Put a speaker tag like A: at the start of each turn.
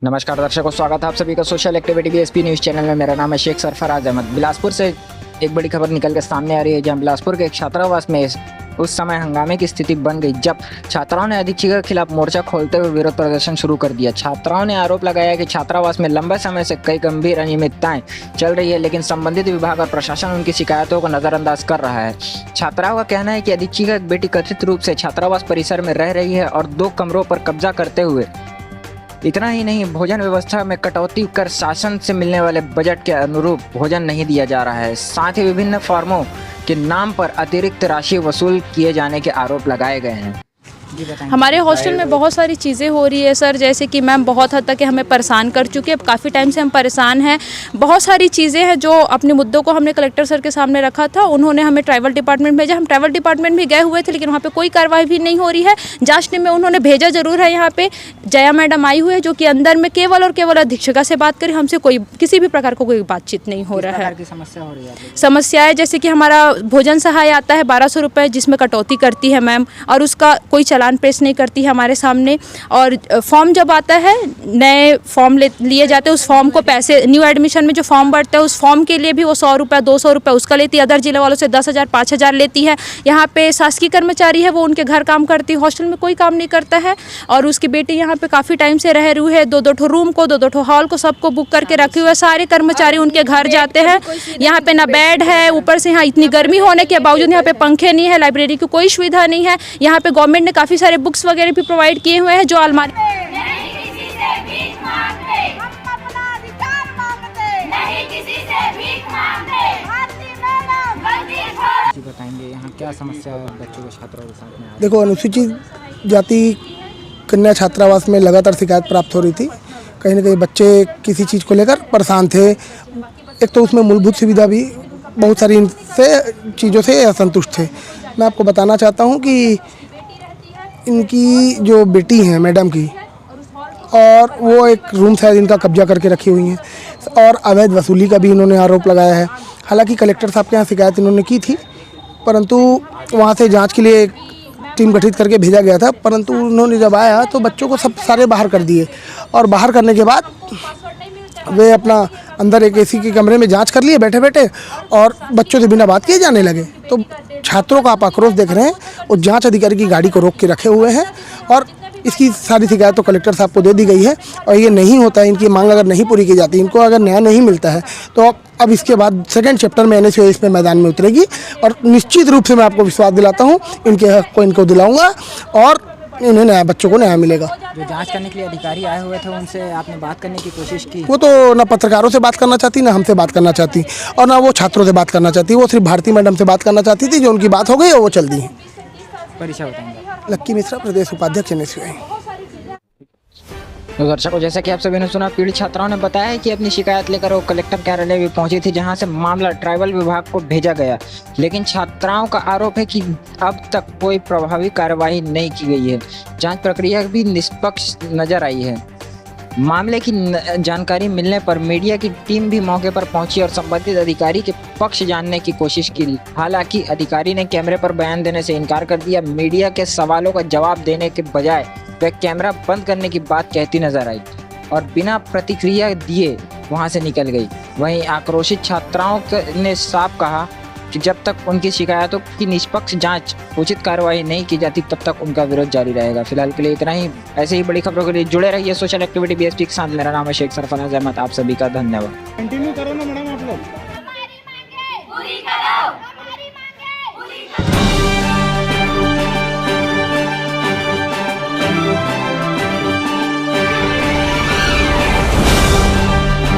A: नमस्कार दर्शकों, स्वागत है आप सभी का social activity BSP news channel में। मेरा नाम है शेख सरफराज अहमद। बिलासपुर से एक बड़ी खबर निकल के सामने आ रही है, जहां बिलासपुर के एक छात्रावास में उस समय हंगामे की स्थिति बन गई जब छात्राओं ने अधीक्षक के खिलाफ मोर्चा खोलते हुए विरोध प्रदर्शन शुरू कर दिया। छात्राओं ने आरोप लगाया कि छात्रावास में लंबे समय से कई गंभीर अनियमितताएं चल रही है, लेकिन संबंधित विभाग और प्रशासन उनकी शिकायतों को नजरअंदाज कर रहा है। छात्राओं का कहना है कि अधीक्षक की बेटी कथित रूप से छात्रावास परिसर में रह रही है और 2 कमरों पर कब्जा करते हुए इतना ही नहीं, भोजन व्यवस्था में कटौती कर शासन से मिलने वाले बजट के अनुरूप भोजन नहीं दिया जा रहा है। साथ ही विभिन्न फर्मों के नाम पर अतिरिक्त राशि वसूल किए जाने के आरोप लगाए गए हैं।
B: हमारे हॉस्टल में बहुत सारी चीज़ें हो रही है सर, जैसे कि मैम बहुत हद तक हमें परेशान कर चुके हैं। अब काफ़ी टाइम से हम परेशान हैं। बहुत सारी चीज़ें हैं जो अपने मुद्दों को हमने कलेक्टर सर के सामने रखा था, उन्होंने हमें ट्राइबल डिपार्टमेंट भेजा। हम ट्राइबल डिपार्टमेंट भी गए हुए थे, लेकिन वहाँ पे कोई कार्रवाई भी नहीं हो रही है। जांचने में उन्होंने भेजा जरूर है। यहाँ पे जया मैडम आई हुई है, जो कि अंदर में केवल और केवल अधीक्षिका से बात करें, हमसे कोई किसी भी प्रकार को कोई बातचीत नहीं हो रहा है।
A: समस्या हो रही है?
B: समस्या है जैसे कि हमारा भोजन सहाय आता है 1200 रुपये, जिसमें कटौती करती है मैम, और उसका कोई चालान पेश नहीं करती है हमारे सामने। और फॉर्म जब आता है, नए फॉर्म लिए जाते हैं, उस फॉर्म को पैसे, न्यू एडमिशन में जो फॉर्म बढ़ता है उस फॉर्म के लिए भी वो 100 रुपये 200 रुपये उसका लेती है। अदर जिले वालों से 10,000 5,000 लेती है। यहाँ पे शासकीय कर्मचारी है, वो उनके घर काम करती है, हॉस्टल में कोई काम नहीं करता है। और उसकी बेटी यहाँ पे काफ़ी टाइम से रह रही है। 2-2 ठो रूम को, 2-2 ठो हॉल को, सबको बुक करके रखे हुए। सारे कर्मचारी उनके घर जाते हैं। यहाँ पे ना बेड है, ऊपर से यहाँ इतनी गर्मी होने के बावजूद यहाँ पे पंखे नहीं है, लाइब्रेरी की कोई सुविधा नहीं है। यहाँ पे गवर्नमेंट ने काफ़ी सारे बुक्स वगैरह भी प्रोवाइड किए हुए हैं, जो अलमारी
A: बताएंगे यहाँ क्या समस्या है बच्चों के छात्रों के साथ में?
C: देखो, अनुसूचित जाति कन्या छात्रावास में लगातार शिकायत प्राप्त हो रही थी। कहीं ना कहीं बच्चे किसी चीज़ को लेकर परेशान थे। एक तो उसमें मूलभूत सुविधा भी बहुत सारी इनसे चीज़ों से असंतुष्ट थे। मैं आपको बताना चाहता हूँ कि इनकी जो बेटी हैं मैडम की, और वो एक रूम शायद इनका कब्जा करके रखी हुई हैं, और अवैध वसूली का भी इन्होंने आरोप लगाया है। हालांकि कलेक्टर साहब के यहाँ शिकायत इन्होंने की थी, परंतु वहाँ से जांच के लिए एक टीम गठित करके भेजा गया था। परंतु उन्होंने जब आया तो बच्चों को सब सारे बाहर कर दिए, और बाहर करने के बाद वे अपना अंदर एक एसी के कमरे में जांच कर लिए बैठे बैठे, और बच्चों से बिना बात किए जाने लगे। तो छात्रों का आप आक्रोश देख रहे हैं, वो जांच अधिकारी की गाड़ी को रोक के रखे हुए हैं, और इसकी सारी शिकायत तो कलेक्टर साहब को दे दी गई है। और ये नहीं होता है, इनकी मांग अगर नहीं पूरी की जाती, इनको अगर न्याय नहीं मिलता है, तो अब इसके बाद सेकंड चैप्टर में NSUI इसमें मैदान में उतरेगी, और निश्चित रूप से मैं आपको विश्वास दिलाता हूँ, इनके हक को इनको दिलाऊंगा, और इन्हें न्याय, बच्चों को न्याय मिलेगा।
A: जो जांच करने के लिए अधिकारी आए हुए थे, उनसे आपने बात करने की कोशिश की?
C: वो तो ना पत्रकारों से बात करना चाहती, ना हमसे बात करना चाहती, और ना वो छात्रों से बात करना चाहती। वो सिर्फ भारती मैडम से बात करना चाहती थी। जो उनकी बात हो गई और वो चल दी।
A: परिचय बताएंगे?
C: लक्की मिश्रा, प्रदेश उपाध्यक्ष NSUI।
A: तो दर्शकों, जैसा कि आप सभी ने सुना, पीड़ित छात्राओं ने बताया कि अपनी शिकायत लेकर वो कलेक्टर कार्यालय भी पहुंची थी, जहां से मामला ट्राइबल विभाग को भेजा गया। लेकिन छात्राओं का आरोप है कि अब तक कोई प्रभावी कार्रवाई नहीं की गई है। जांच प्रक्रिया भी निष्पक्ष नजर आई है। मामले की जानकारी मिलने पर मीडिया की टीम भी मौके पर पहुंची और संबंधित अधिकारी के पक्ष जानने की कोशिश की। हालांकि अधिकारी ने कैमरे पर बयान देने से इनकार कर दिया। मीडिया के सवालों का जवाब देने के बजाय वह कैमरा बंद करने की बात कहती नजर आई और बिना प्रतिक्रिया दिए वहां से निकल गई। वहीं आक्रोशित छात्राओं ने साफ कहा कि जब तक उनकी शिकायतों की निष्पक्ष जांच, उचित कार्रवाई नहीं की जाती, तब तक उनका विरोध जारी रहेगा। फिलहाल के लिए इतना ही। ऐसे ही बड़ी खबरों के लिए जुड़े रहिए सोशल एक्टिविटी BSP के साथ। मेरा नाम है शेख सरफराज अहमद। आप सभी का धन्यवाद।
D: कंटिन्यू करो ना मैडम, आप लोग।